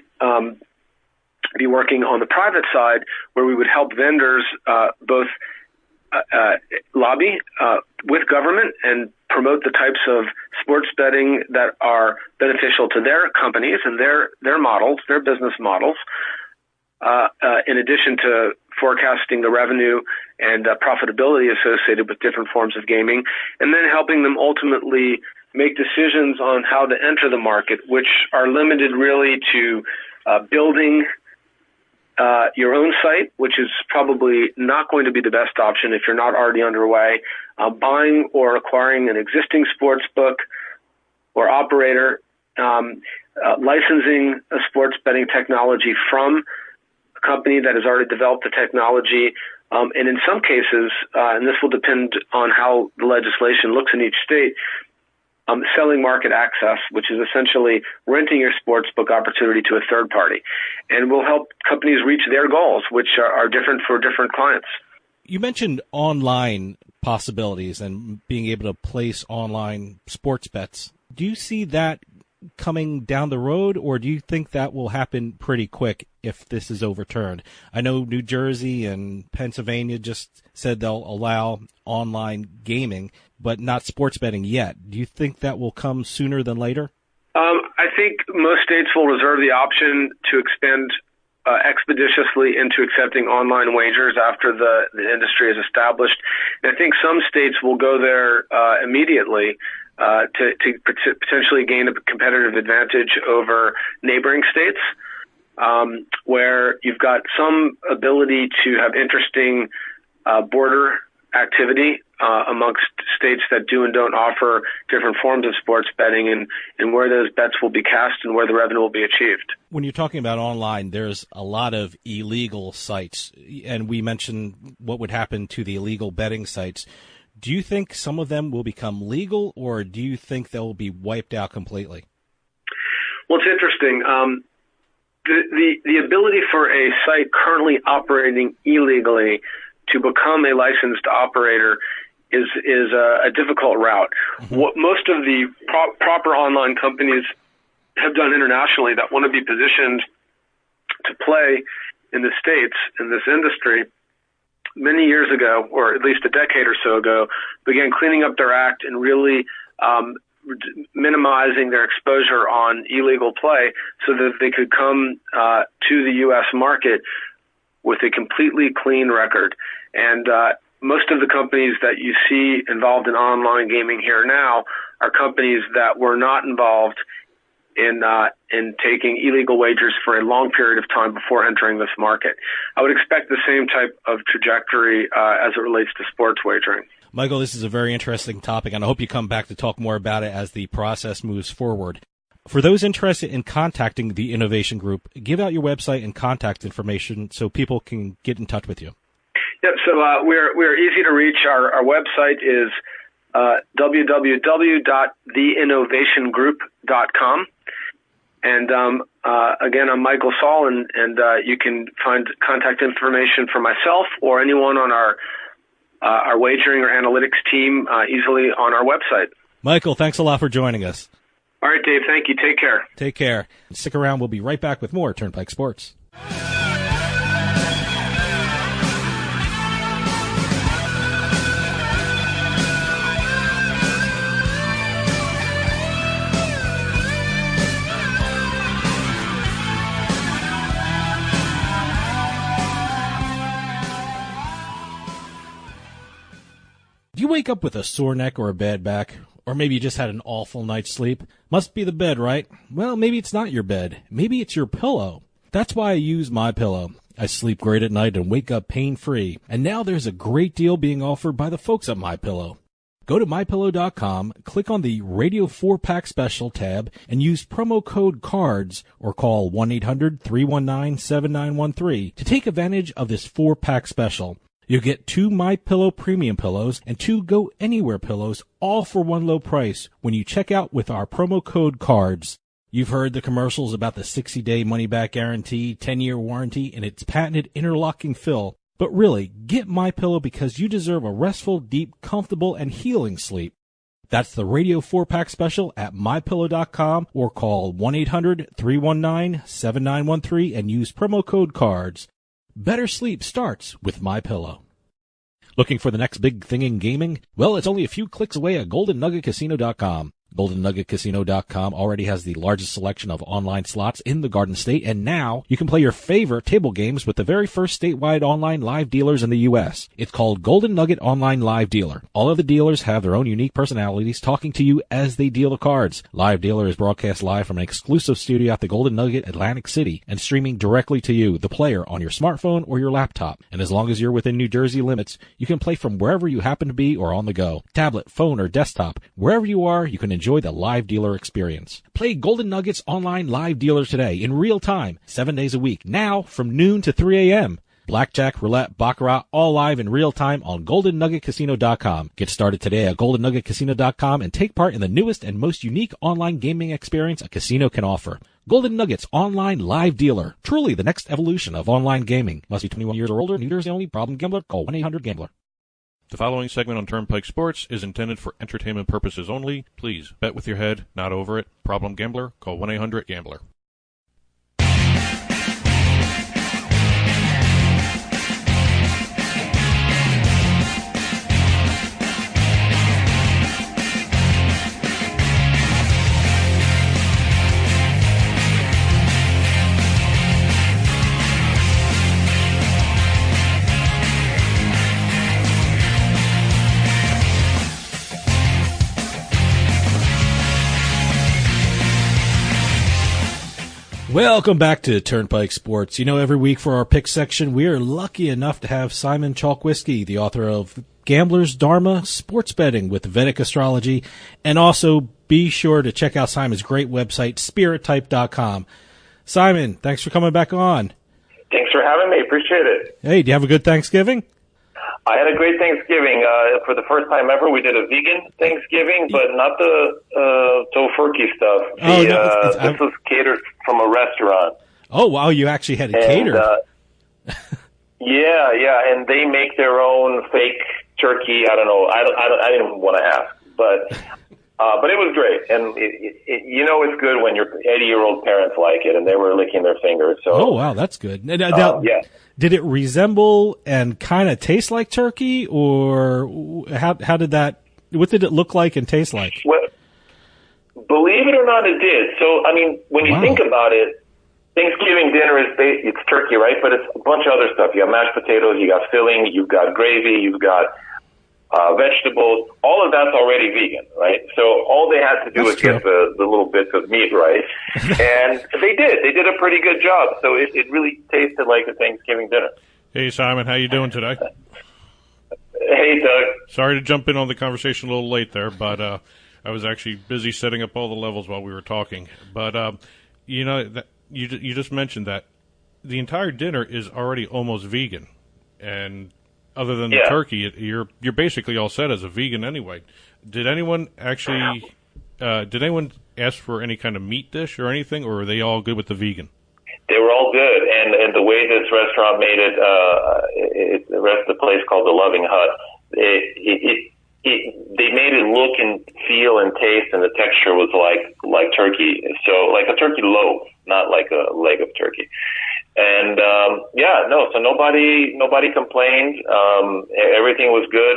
S4: be working on the private side, where we would help vendors both lobby with government and promote the types of sports betting that are beneficial to their companies and their models, their business models, in addition to forecasting the revenue and profitability associated with different forms of gaming, and then helping them ultimately make decisions on how to enter the market, which are limited really to building your own site, which is probably not going to be the best option if you're not already underway, buying or acquiring an existing sports book or operator, licensing a sports betting technology from a company that has already developed the technology, and in some cases, and this will depend on how the legislation looks in each state, selling market access, which is essentially renting your sports book opportunity to a third party, and will help companies reach their goals, which are different for different clients.
S1: You mentioned online possibilities and being able to place online sports bets. Do you see that coming down the road, or do you think that will happen pretty quick if this is overturned? I know New Jersey and Pennsylvania just said they'll allow online gaming, but not sports betting yet. Do you think that will come sooner than later?
S4: I think most states will reserve the option to expand expeditiously into accepting online wagers after the industry is established. And I think some states will go there immediately to potentially gain a competitive advantage over neighboring states, where you've got some ability to have interesting border activity amongst states that do and don't offer different forms of sports betting, and where those bets will be cast and where the revenue will be achieved.
S1: When you're talking about online, there's a lot of illegal sites, and we mentioned what would happen to the illegal betting sites. Do you think some of them will become legal, or do you think they'll be wiped out completely?
S4: Well, it's interesting. The ability for a site currently operating illegally to become a licensed operator is a difficult route. Mm-hmm. What most of the proper online companies have done internationally that want to be positioned to play in the States in this industry many years ago, or at least a decade or so ago, began cleaning up their act and really minimizing their exposure on illegal play so that they could come to the U.S. market with a completely clean record. And most of the companies that you see involved in online gaming here now are companies that were not involved in taking illegal wagers for a long period of time before entering this market. I would expect the same type of trajectory as it relates to sports wagering.
S1: Michael, this is a very interesting topic, and I hope you come back to talk more about it as the process moves forward. For those interested in contacting the Innovation Group, give out your website and contact information so people can get in touch with you.
S4: Yep, so we're easy to reach. Our website is www.theinnovationgroup.com. And again, I'm Michael Soll, and you can find contact information for myself or anyone on our wagering or analytics team easily on our website.
S1: Michael, thanks a lot for joining us.
S4: All right, Dave, thank you. Take care.
S1: Take care. Stick around. We'll be right back with more Turnpike Sports. Do you wake up with a sore neck or a bad back? Or maybe you just had an awful night's sleep? Must be the bed, right? Well, maybe it's not your bed. Maybe it's your pillow. That's why I use MyPillow. I sleep great at night and wake up pain-free. And now there's a great deal being offered by the folks at MyPillow. Go to MyPillow.com, click on the Radio 4-Pack Special tab, and use promo code CARDS or call 1-800-319-7913 to take advantage of this 4-pack special. You'll get 2 MyPillow premium pillows and 2 Go Anywhere pillows, all for one low price when you check out with our promo code CARDS. You've heard the commercials about the 60-day money-back guarantee, 10-year warranty, and its patented interlocking fill. But really, get MyPillow because you deserve a restful, deep, comfortable, and healing sleep. That's the Radio 4-Pack Special at MyPillow.com or call 1-800-319-7913 and use promo code CARDS. Better sleep starts with MyPillow. Looking for the next big thing in gaming? Well, it's only a few clicks away at GoldenNuggetCasino.com. GoldenNuggetCasino.com already has the largest selection of online slots in the Garden State, and now you can play your favorite table games with the very first statewide online live dealers in the U.S. It's called Golden Nugget Online Live Dealer. All of the dealers have their own unique personalities talking to you as they deal the cards. Live Dealer is broadcast live from an exclusive studio at the Golden Nugget Atlantic City and streaming directly to you, the player, on your smartphone or your laptop. And as long as you're within New Jersey limits, you can play from wherever you happen to be or on the go. Tablet, phone, or desktop. Wherever you are, you can enjoy the live dealer experience. Play Golden Nuggets Online Live Dealer today in real time, 7 days a week, now from noon to 3 a.m. Blackjack, roulette, baccarat, all live in real time on GoldenNuggetCasino.com. Get started today at GoldenNuggetCasino.com and take part in the newest and most unique online gaming experience a casino can offer. Golden Nuggets Online Live Dealer. Truly the next evolution of online gaming. Must be 21 years or older. New Jersey only. Problem gambler. Call 1-800-GAMBLER.
S2: The following segment on Turnpike Sports is intended for entertainment purposes only. Please bet with your head, not over it. Problem gambler? Call 1-800-GAMBLER.
S1: Welcome back to Turnpike Sports. You know, every week for our pick section, we are lucky enough to have Simon Chokoisky, the author of Gambler's Dharma, Sports Betting with Vedic Astrology, and also be sure to check out Simon's great website, spirittype.com. Simon, thanks for coming back on.
S5: Thanks for having me. Appreciate it.
S1: Hey, do you have a good Thanksgiving?
S5: I had a great Thanksgiving. For the first time ever, we did a vegan Thanksgiving, but not the tofurkey stuff. This was catered from a restaurant.
S1: Oh, wow, you actually had it catered.
S5: Yeah, and they make their own fake turkey. I don't know. I didn't want to ask, but it was great. And it's good when your 80-year-old parents like it, and they were licking their fingers. So,
S1: oh, wow, that's good. Now, yeah. Did it resemble and kind of taste like turkey, or how did that? What did it look like and taste like?
S5: Believe it or not, it did. So, I mean, when you think about it, Thanksgiving dinner it's turkey, right? But it's a bunch of other stuff. You got mashed potatoes, you got filling, you've got gravy, you've got vegetables. All of that's already vegan, right? So all they had to do was get the little bits of meat right. And they did. They did a pretty good job. So it really tasted like a Thanksgiving dinner.
S2: Hey, Simon, how you doing today?
S5: Hey, Doug.
S2: Sorry to jump in on the conversation a little late there, but I was actually busy setting up all the levels while we were talking. But, you know, you just mentioned that the entire dinner is already almost vegan. And other than the turkey, you're basically all set as a vegan anyway. Did anyone actually ask for any kind of meat dish or anything, or are they all good with the vegan?
S5: They were all good, and the way this restaurant made it, the rest of the place called the Loving Hut, they made it look and feel and taste, and the texture was like turkey, so like a turkey loaf, not like a leg of turkey. And so nobody complained. Everything was good.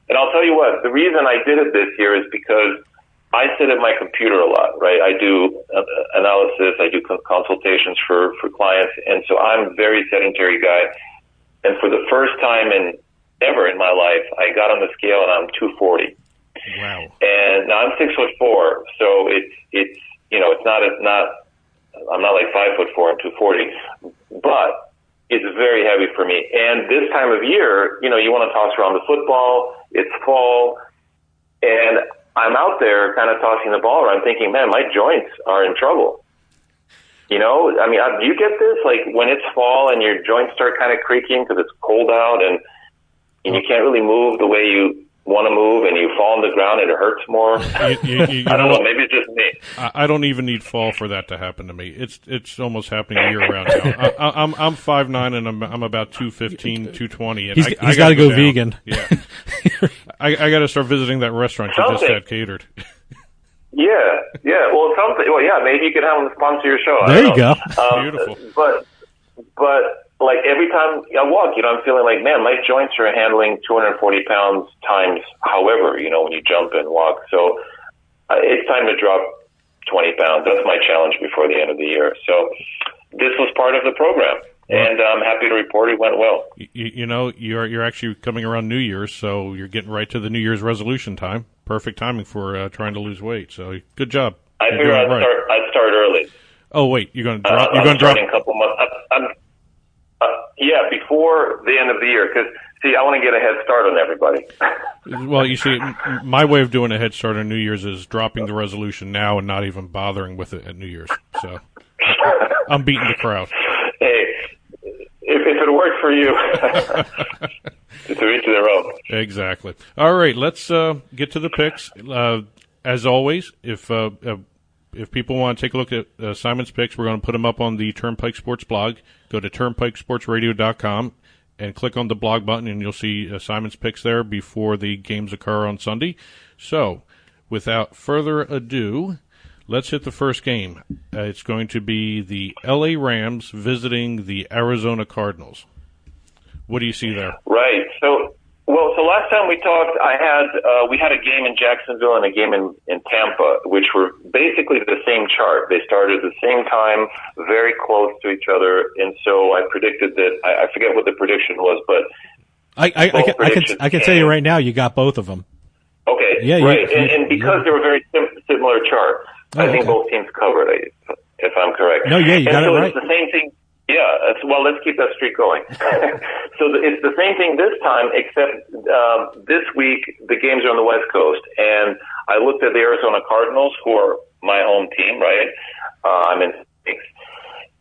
S5: And I'll tell you what, the reason I did it this year is because I sit at my computer a lot, right? I do analysis, I do consultations for clients, and so I'm a very sedentary guy. And for the first time ever in my life, I got on the scale and I'm 240.
S2: Wow.
S5: And now I'm 6'4", so it's not I'm not like 5'4" and 240, but it's very heavy for me. And this time of year, you want to toss around the football. It's fall, and I'm out there kind of tossing the ball around thinking, man, my joints are in trouble. Do you get this? Like when it's fall and your joints start kind of creaking because it's cold out and you can't really move the way you want to move and you fall on the ground and it hurts more. I don't know. Maybe it's just me.
S2: I don't even need fall for that to happen to me. It's almost happening year round now. I'm 5'9" and I'm about 215, 220. And
S1: he's got to go vegan.
S2: Yeah. I got to start visiting that restaurant you just had catered.
S5: Yeah. Well, maybe you could have them sponsor your show.
S1: There you go.
S2: Beautiful.
S5: But like every time I walk, I'm feeling like, man, my joints are handling 240 pounds times however, when you jump and walk. So it's time to drop 20 pounds. That's my challenge before the end of the year. So this was part of the program. And I'm happy to report it went well.
S2: You're actually coming around New Year's, so you're getting right to the New Year's resolution time. Perfect timing for trying to lose weight. So good job.
S5: I figure I'd start early.
S2: Oh wait, you're going to drop? You're going to drop
S5: in a couple months. Before the end of the year, because I want to get a head start on everybody.
S2: Well, you see, my way of doing a head start on New Year's is dropping the resolution now and not even bothering with it at New Year's. So I'm beating the crowd.
S5: Hey, if it worked for you, to each their own.
S2: Exactly. All right, let's get to the picks. As always, if people want to take a look at Simon's picks, we're going to put them up on the Turnpike Sports blog. Go to turnpikesportsradio.com and click on the blog button, and you'll see Simon's picks there before the games occur on Sunday. So, without further ado, let's hit the first game. It's going to be the LA Rams visiting the Arizona Cardinals. What do you see there?
S5: Right. So last time we talked, we had a game in Jacksonville and a game in Tampa, which were basically the same chart. They started at the same time, very close to each other, and so I predicted that. I forget what the prediction was, but
S1: I can tell you right now, you got both of them.
S5: Okay,
S1: yeah,
S5: right, and because they were very similar charts, I think both teams covered it, if I'm correct.
S1: No, you got it right.
S5: It's the same thing. Yeah, let's keep that streak going. So it's the same thing this time, except this week the games are on the West Coast, and I looked at the Arizona Cardinals, who are my home team, right? I'm in Phoenix,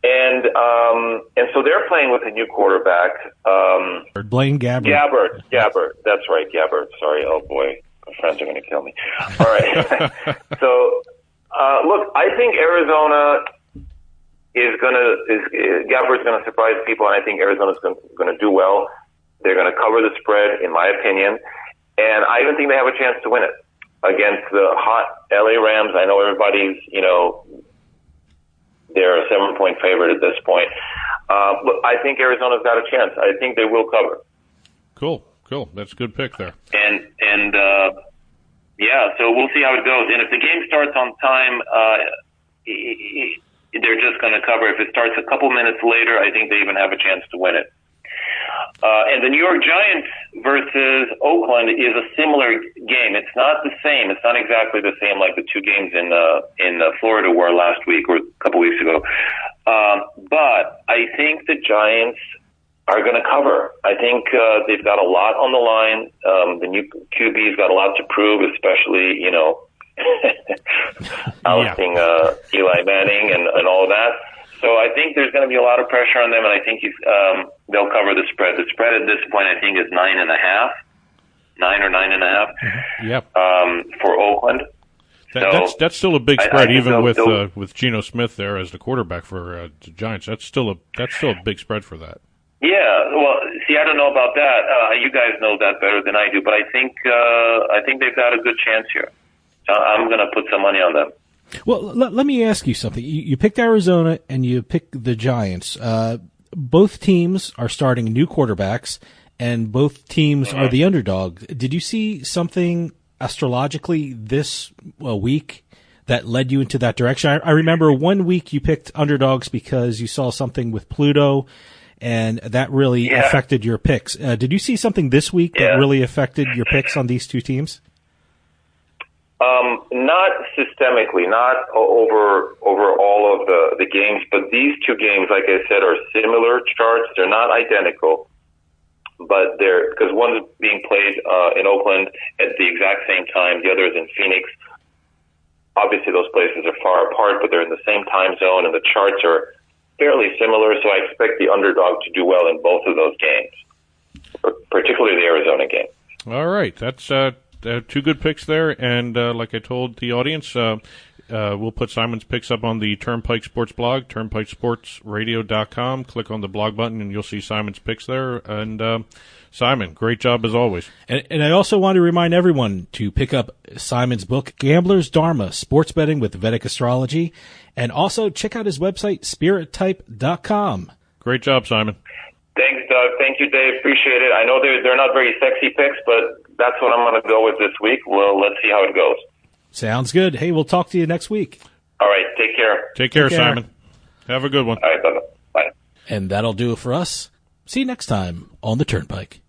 S5: and so they're playing with a new quarterback,
S1: Blaine Gabbert.
S5: Gabbert, that's right, Gabbert. Sorry, oh boy, my friends are going to kill me. All right, so look, I think Arizona. Gabbert's going to surprise people, and I think Arizona's going to do well. They're going to cover the spread, in my opinion, and I even think they have a chance to win it against the hot LA Rams. I know everybody's, they're a 7-point favorite at this point. But I think Arizona's got a chance. I think they will cover.
S2: Cool. That's a good pick there.
S5: And Yeah, so we'll see how it goes. And if the game starts on time, they're just going to cover. If it starts a couple minutes later, I think they even have a chance to win it. And the New York Giants versus Oakland is a similar game. It's not the same. It's not exactly the same like the two games in Florida were last week or a couple weeks ago. But I think the Giants are going to cover. I think they've got a lot on the line. The new QB's got a lot to prove, especially, ousting Eli Manning and all of that. So I think there's going to be a lot of pressure on them, and I think they'll cover the spread. The spread at this point, I think, is 9.5, 9 or 9.5.
S1: Yep.
S5: For Oakland.
S2: That's still a big spread, even with Geno Smith there as the quarterback for the Giants. That's still a big spread for that.
S5: Yeah, well, see, I don't know about that. You guys know that better than I do, but I think they've got a good chance here. I'm going to put some money on them.
S1: Well, let me ask you something. You picked Arizona and you picked the Giants. Both teams are starting new quarterbacks, and both teams are the underdog. Did you see something astrologically this week that led you into that direction? I remember 1 week you picked underdogs because you saw something with Pluto, and that really affected your picks. Did you see something this week that really affected your picks on these two teams?
S5: Not systemically, not over all of the games, but these two games, like I said, are similar charts. They're not identical, but because one's being played in Oakland at the exact same time, the other is in Phoenix. Obviously, those places are far apart, but they're in the same time zone, and the charts are fairly similar, so I expect the underdog to do well in both of those games, particularly the Arizona game.
S2: All right, that's two good picks there, and like I told the audience, we'll put Simon's picks up on the Turnpike Sports blog, turnpikesportsradio.com. Click on the blog button, and you'll see Simon's picks there. And Simon, great job as always.
S1: And I also want to remind everyone to pick up Simon's book, Gambler's Dharma, Sports Betting with Vedic Astrology, and also check out his website, spirittype.com.
S2: Great job, Simon.
S5: Thanks, Doug. Thank you, Dave. Appreciate it. I know they're not very sexy picks, but that's what I'm going to go with this week. Well, let's see how it goes.
S1: Sounds good. Hey, we'll talk to you next week.
S5: All right. Take care.
S2: Take care, Simon. Have a good one.
S5: All right, bye.
S1: And that'll do it for us. See you next time on the Turnpike.